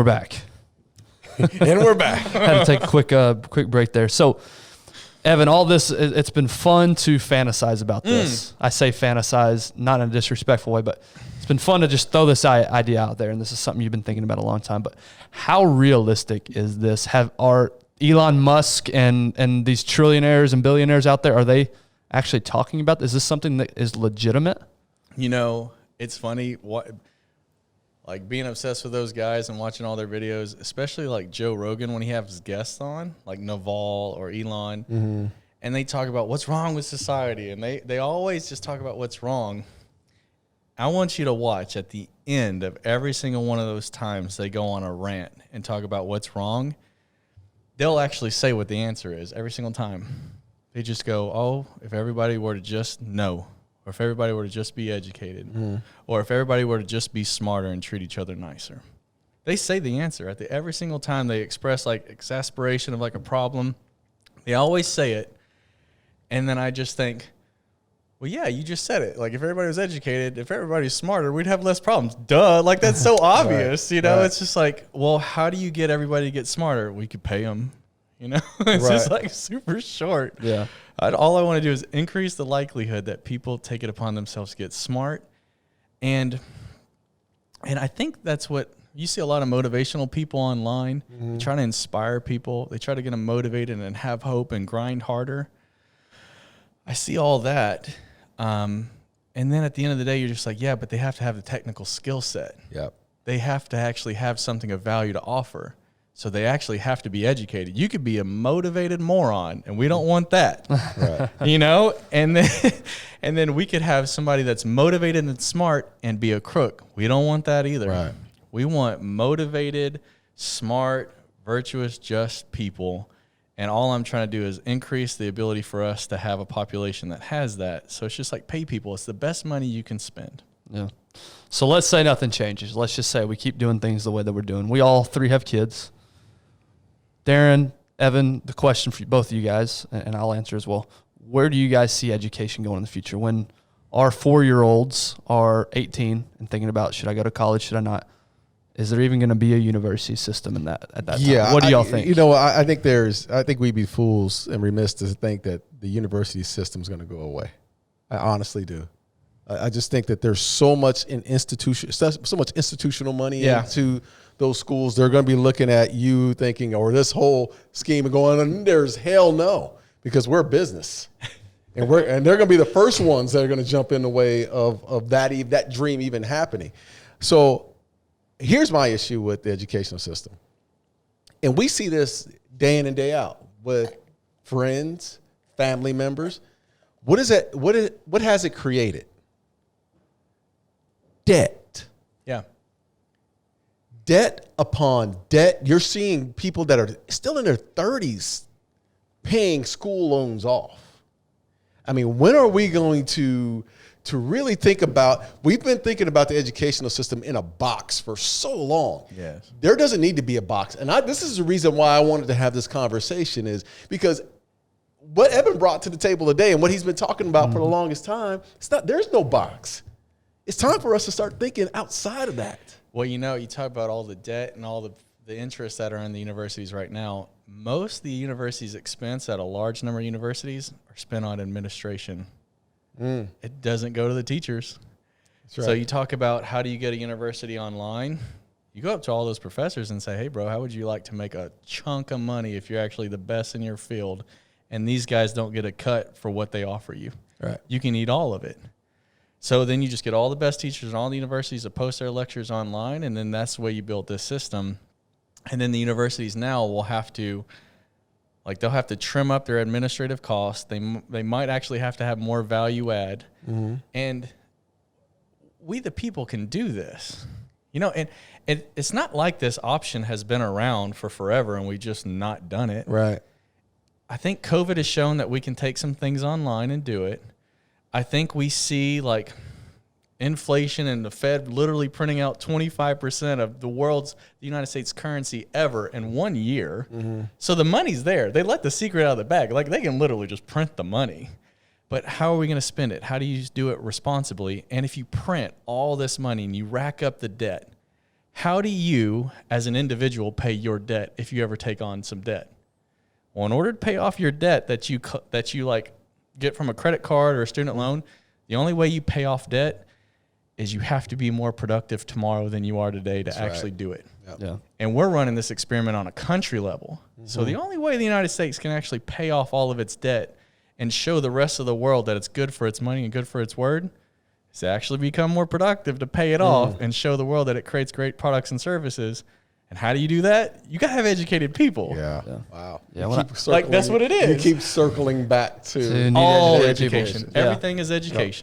we're back. And we're back. Had to take a quick break there. So, Evan, all this, it's been fun to fantasize about this. I say fantasize, not in a disrespectful way, but it's been fun to just throw this idea out there, and this is something you've been thinking about a long time. But how realistic is this? Are Elon Musk and these trillionaires and billionaires out there, are they actually talking about this? Is this something that is legitimate? You know, it's funny, like being obsessed with those guys and watching all their videos, especially like Joe Rogan when he has guests on, like Naval or Elon, and they talk about what's wrong with society, and they always just talk about what's wrong. I want you to watch at the end of every single one of those times they go on a rant and talk about what's wrong. They'll actually say what the answer is every single time. They just go, oh, if everybody were to just know, or if everybody were to just be educated, or if everybody were to just be smarter and treat each other nicer. They say the answer at every single time they express like exasperation of like a problem. They always say it. And then I just think, well, yeah, you just said it. Like if everybody was educated, if everybody's smarter, we'd have less problems. Duh. Like that's so obvious, you know, It's just like, well, how do you get everybody to get smarter? We could pay them, you know, it's just like super short. Yeah. All I want to do is increase the likelihood that people take it upon themselves to get smart. And I think that's what you see a lot of motivational people online. They try to inspire people. They try to get them motivated and have hope and grind harder. I see all that. And then at the end of the day, you're just like, yeah, but they have to have the technical skill set. Yep. They have to actually have something of value to offer. So they actually have to be educated. You could be a motivated moron, and we don't want that. Right. You know? And then we could have somebody that's motivated and smart and be a crook. We don't want that either. Right. We want motivated, smart, virtuous, just people. And all I'm trying to do is increase the ability for us to have a population that has that. So it's just like pay people. It's the best money you can spend. Yeah. So let's say nothing changes. Let's just say we keep doing things the way that we're doing. We all three have kids. Darren, Evan, the question for both of you guys, and I'll answer as well. Where do you guys see education going in the future? When our 4-year-olds are 18 and thinking about, should I go to college, should I not? Is there even going to be a university system in that at that time? What do y'all think? You know, I think we'd be fools and remiss to think that the university system is going to go away. I honestly do. I just think that there's so much so much institutional money into those schools. They're going to be looking at you thinking, or this whole scheme going, and there's hell no, because we're a business. And they're going to be the first ones that are going to jump in the way of that dream even happening. So here's my issue with the educational system. And we see this day in and day out with friends, family members. What is it? What has it created? Debt. Yeah. Debt upon debt. You're seeing people that are still in their 30s paying school loans off. I mean, when are we going to really think about, we've been thinking about the educational system in a box for so long. Yes. There doesn't need to be a box. And this is the reason why I wanted to have this conversation, is because what Evan brought to the table today and what he's been talking about for the longest time, there's no box. It's time for us to start thinking outside of that. Well, you know, you talk about all the debt and all the interests that are in the universities right now. Most of the universities' expense at a large number of universities are spent on administration. It doesn't go to the teachers. That's right. So you talk about how do you get a university online? You go up to all those professors and say, hey, bro, how would you like to make a chunk of money if you're actually the best in your field and these guys don't get a cut for what they offer you? Right. You can eat all of it. So then you just get all the best teachers in all the universities to post their lectures online, and then that's the way you build this system. And then the universities now will have to, they'll have to trim up their administrative costs. They might actually have to have more value add. And we, the people, can do this. You know, and it's not like this option has been around for forever and we just not done it. Right. I think COVID has shown that we can take some things online and do it. I think we see inflation and the Fed literally printing out 25% of the United States currency ever in 1 year. So the money's there. They let the secret out of the bag. They can literally just print the money. But how are we going to spend it? How do you do it responsibly? And if you print all this money and you rack up the debt, how do you, as an individual, pay your debt if you ever take on some debt? Well, in order to pay off your debt that you like get from a credit card or a student loan, the only way you pay off debt is you have to be more productive tomorrow than you are today to actually do it. Yep. Yeah. And we're running this experiment on a country level. So the only way the United States can actually pay off all of its debt and show the rest of the world that it's good for its money and good for its word is to actually become more productive to pay it off and show the world that it creates great products and services. And how do you do that? You got to have educated people. Yeah. Yeah. Wow. Yeah, You when keep Like, that's what it is. You keep circling back to To need All educated people. education. Yeah. Everything is education.